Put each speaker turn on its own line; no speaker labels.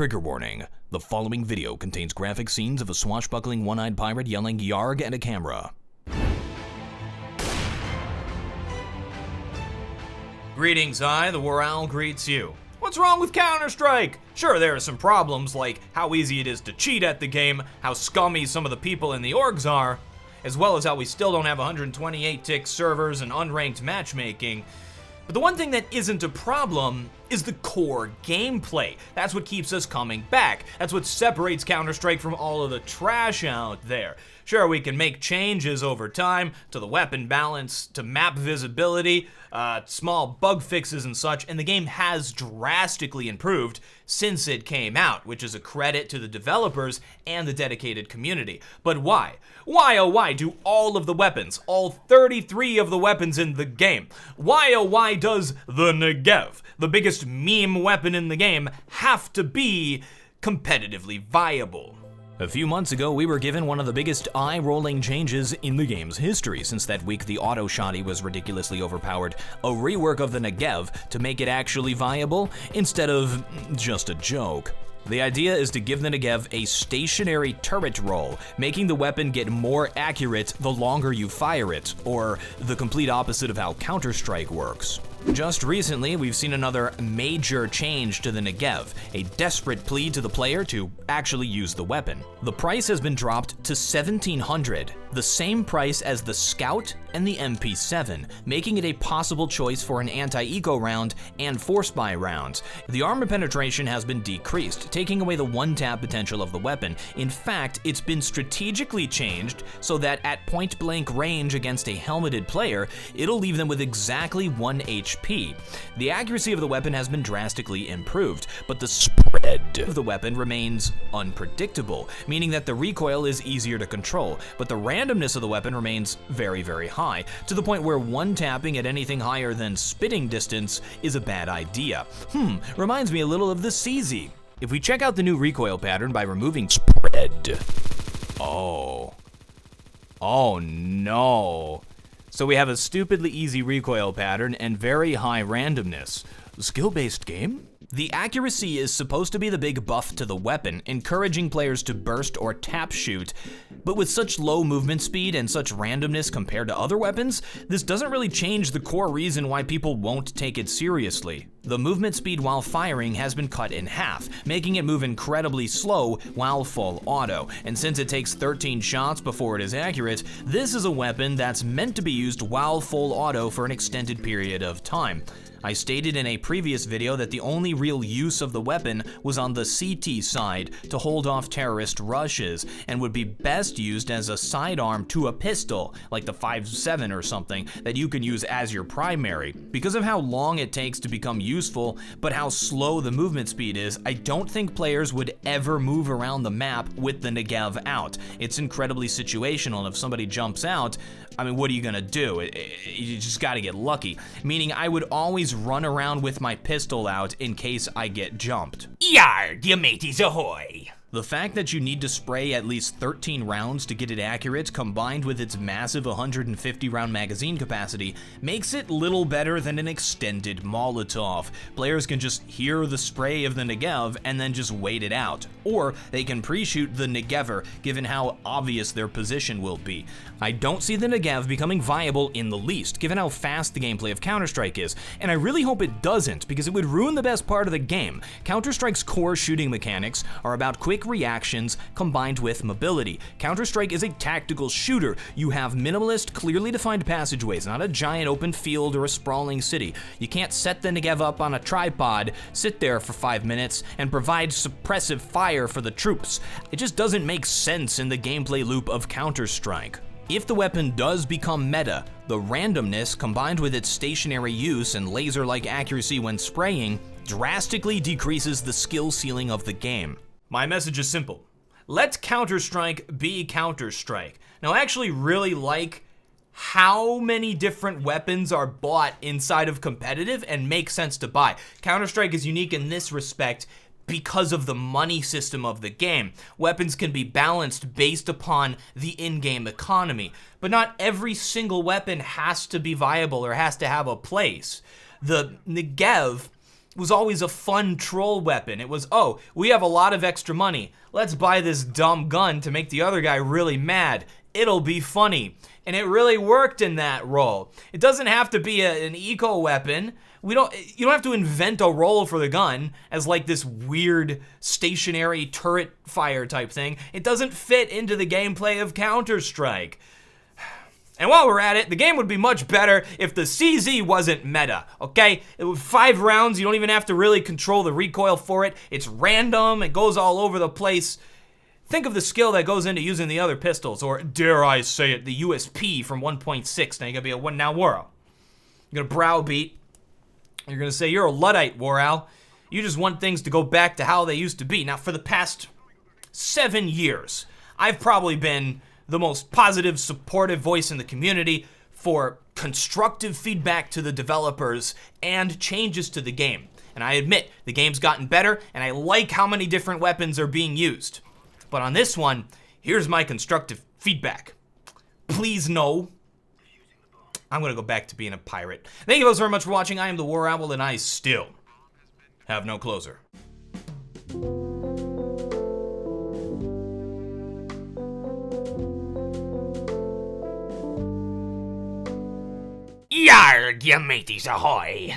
Trigger warning. The following video contains graphic scenes of a swashbuckling one-eyed pirate yelling "Yarg" at a camera.
Greetings, I, the War Owl, greets you. What's wrong with Counter-Strike? Sure, there are some problems, like how easy it is to cheat at the game, how scummy some of the people in the orgs are, as well as how we still don't have 128-tick servers and unranked matchmaking. But the one thing that isn't a problem is the core gameplay. That's what keeps us coming back. That's what separates Counter-Strike from all of the trash out there. Sure, we can make changes over time to the weapon balance, to map visibility, small bug fixes and such, and the game has drastically improved since it came out, which is a credit to the developers and the dedicated community. But why? Why, oh why do all of the weapons, all 33 of the weapons in the game, why, oh why does the Negev, the biggest meme weapon in the game, have to be competitively viable?
A few months ago, we were given one of the biggest eye-rolling changes in the game's history, since that week the auto shotty was ridiculously overpowered. A rework of the Negev to make it actually viable, instead of just a joke. The idea is to give the Negev a stationary turret roll, making the weapon get more accurate the longer you fire it, or the complete opposite of how Counter-Strike works. Just recently, we've seen another major change to the Negev, a desperate plea to the player to actually use the weapon. The price has been dropped to $1,700, the same price as the Scout and the MP7, making it a possible choice for an anti-eco round and force buy rounds. The armor penetration has been decreased, taking away the one-tap potential of the weapon. In fact, it's been strategically changed so that at point-blank range against a helmeted player, it'll leave them with exactly 1 HP. The accuracy of the weapon has been drastically improved, but the spread of the weapon remains unpredictable, meaning that the recoil is easier to control, but the randomness of the weapon remains very, very high, to the point where one tapping at anything higher than spitting distance is a bad idea. Reminds me a little of the CZ. If we check out the new recoil pattern by removing spread. Oh no. So we have a stupidly easy recoil pattern and very high randomness. Skill-based game? The accuracy is supposed to be the big buff to the weapon, encouraging players to burst or tap shoot, but with such low movement speed and such randomness compared to other weapons, this doesn't really change the core reason why people won't take it seriously. The movement speed while firing has been cut in half, making it move incredibly slow while full auto, and since it takes 13 shots before it is accurate, this is a weapon that's meant to be used while full auto for an extended period of time. I stated in a previous video that the only real use of the weapon was on the CT side to hold off terrorist rushes, and would be best used as a sidearm to a pistol, like the 5.7 or something, that you can use as your primary. Because of how long it takes to become useful, but how slow the movement speed is, I don't think players would ever move around the map with the Negev out. It's incredibly situational, and if somebody jumps out, I mean, what are you gonna do? You just gotta get lucky. Meaning I would always run around with my pistol out in case I get jumped.
Yarg, you mateys ahoy!
The fact that you need to spray at least 13 rounds to get it accurate, combined with its massive 150-round magazine capacity, makes it little better than an extended Molotov. Players can just hear the spray of the Negev and then just wait it out. Or they can pre-shoot the Negever, given how obvious their position will be. I don't see the Negev becoming viable in the least, given how fast the gameplay of Counter-Strike is, and I really hope it doesn't, because it would ruin the best part of the game. Counter-Strike's core shooting mechanics are about quick reactions combined with mobility. Counter-Strike is a tactical shooter. You have minimalist, clearly defined passageways, not a giant open field or a sprawling city. You can't set the Negev up on a tripod, sit there for 5 minutes, and provide suppressive fire for the troops. It just doesn't make sense in the gameplay loop of Counter-Strike. If the weapon does become meta, the randomness combined with its stationary use and laser-like accuracy when spraying drastically decreases the skill ceiling of the game.
My message is simple. Let Counter-Strike be Counter-Strike. Now, I actually really like how many different weapons are bought inside of competitive and make sense to buy. Counter-Strike is unique in this respect because of the money system of the game. Weapons can be balanced based upon the in-game economy, but not every single weapon has to be viable or has to have a place. The Negev was always a fun troll weapon. It was, oh, we have a lot of extra money. Let's buy this dumb gun to make the other guy really mad. It'll be funny. And it really worked in that role. It doesn't have to be an eco weapon. You don't have to invent a role for the gun as like this weird stationary turret fire type thing. It doesn't fit into the gameplay of Counter-Strike. And while we're at it, the game would be much better if the CZ wasn't meta, okay? It was 5 rounds, you don't even have to really control the recoil for it. It's random, it goes all over the place. Think of the skill that goes into using the other pistols, or dare I say it, the USP from 1.6. Now you're gonna be a one now Waro. You're gonna browbeat. You're gonna say you're a Luddite, Warow. You just want things to go back to how they used to be. Now for the past 7 years, I've probably been the most positive, supportive voice in the community for constructive feedback to the developers and changes to the game. And I admit, the game's gotten better, and I like how many different weapons are being used. But on this one, here's my constructive feedback. Please no. I'm gonna go back to being a pirate. Thank you guys very much for watching. I am the War Owl, and I still have no closer.
Yarg, you mateys ahoy!